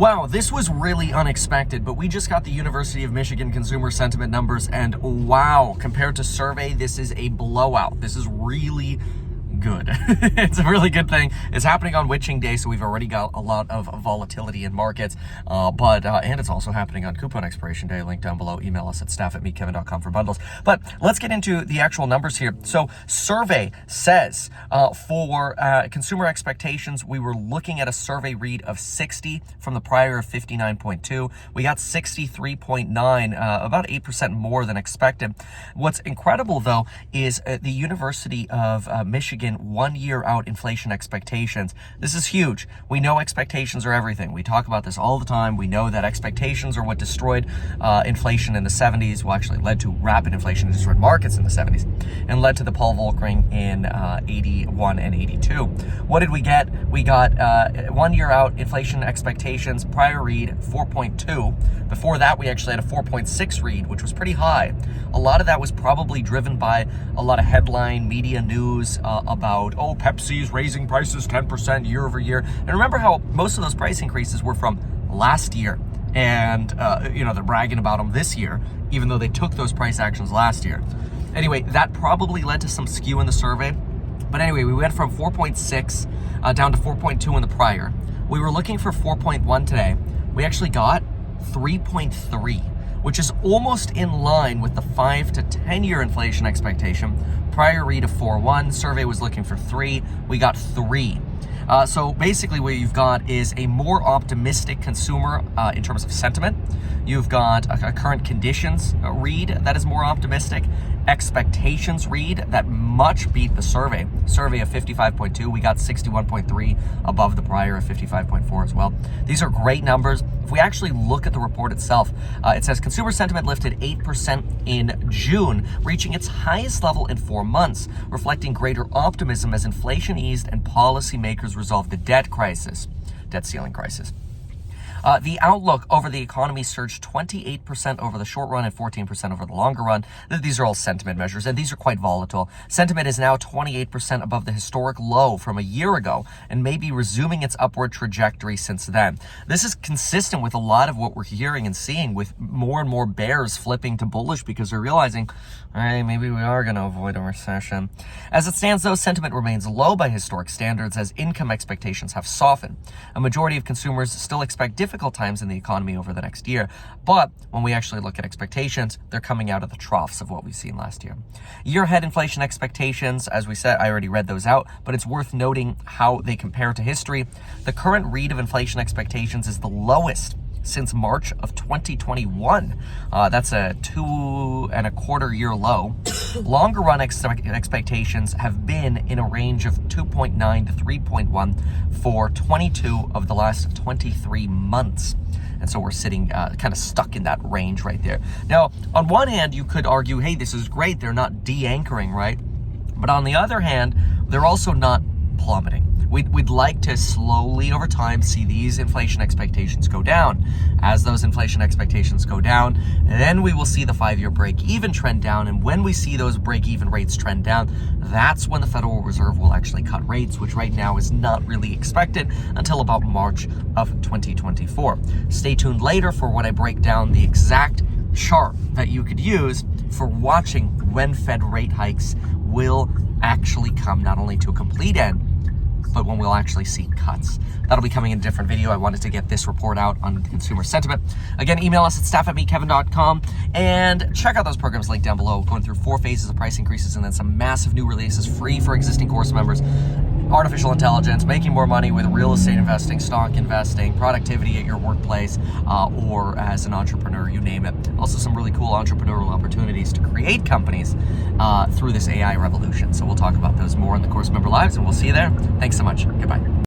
Wow, this was really unexpected, but we just got the University of Michigan consumer sentiment numbers, and wow, compared to survey, this is a blowout. This is really good. It's a really good thing. It's happening on witching day, so we've already got a lot of volatility in markets, and it's also happening on coupon expiration day. Link down below. Email us at staff@meetkevin.com for bundles. But let's get into the actual numbers here. So survey says for consumer expectations, we were looking at a survey read of 60 from the prior of 59.2. We got 63.9, about 8% more than expected. What's incredible, though, is the University of Michigan 1 year out inflation expectations. This is huge. We know expectations are everything. We talk about this all the time. We know that expectations are what destroyed inflation in the 70s, well, actually led to rapid inflation and destroyed markets in the 70s, and led to the Paul Volckering in 81 and 82. What did we get? We got 1 year out inflation expectations, prior read 4.2. Before that, we actually had a 4.6 read, which was pretty high. A lot of that was probably driven by a lot of headline media news about, oh, Pepsi's raising prices 10% year over year. And remember how most of those price increases were from last year. And, they're bragging about them this year, even though they took those price actions last year. Anyway, that probably led to some skew in the survey. But anyway, we went from 4.6 down to 4.2 in the prior. We were looking for 4.1 today. We actually got 3.3, which is almost in line with the 5 to 10 year inflation expectation. Prior read of 4.1, survey was looking for 3, we got 3. So basically what you've got is a more optimistic consumer in terms of sentiment. You've got a current conditions read that is more optimistic. Expectations read that much beat the survey. Survey of 55.2, we got 61.3 above the prior of 55.4 as well. These are great numbers. If we actually look at the report itself, it says consumer sentiment lifted 8% in June, reaching its highest level in 4 months, reflecting greater optimism as inflation eased and policymakers resolved the debt ceiling crisis. The outlook over the economy surged 28% over the short run and 14% over the longer run. These are all sentiment measures, and these are quite volatile. Sentiment is now 28% above the historic low from a year ago, and may be resuming its upward trajectory since then. This is consistent with a lot of what we're hearing and seeing, with more and more bears flipping to bullish because they're realizing, all right, maybe we are going to avoid a recession. As it stands, though, sentiment remains low by historic standards as income expectations have softened. A majority of consumers still expect difficult times in the economy over the next year, but when we actually look at expectations, they're coming out of the troughs of what we've seen last year. Year-ahead inflation expectations, as we said, I already read those out, but it's worth noting how they compare to history. The current read of inflation expectations is the lowest since March of 2021. That's a 2.25 year low. Longer run expectations have been in a range of 2.9 to 3.1 for 22 of the last 23 months. And so we're sitting kind of stuck in that range right there. Now, on one hand, you could argue, hey, this is great. They're not de-anchoring, right? But on the other hand, they're also not plummeting. We'd like to slowly over time see these inflation expectations go down. As those inflation expectations go down, then we will see the 5-year break-even trend down. And when we see those break-even rates trend down, that's when the Federal Reserve will actually cut rates, which right now is not really expected until about March of 2024. Stay tuned later for when I break down the exact chart that you could use for watching when Fed rate hikes will actually come not only to a complete end, but when we'll actually see cuts. That'll be coming in a different video. I wanted to get this report out on consumer sentiment. Again, email us at staff@meetkevin.com and check out those programs linked down below, going through 4 phases of price increases and then some massive new releases free for existing course members. Artificial intelligence, making more money with real estate investing, stock investing, productivity at your workplace, or as an entrepreneur, you name it. Also some really cool entrepreneurial opportunities to create companies through this AI revolution. So we'll talk about those more in the course member lives, and we'll see you there. Thanks so much. Goodbye.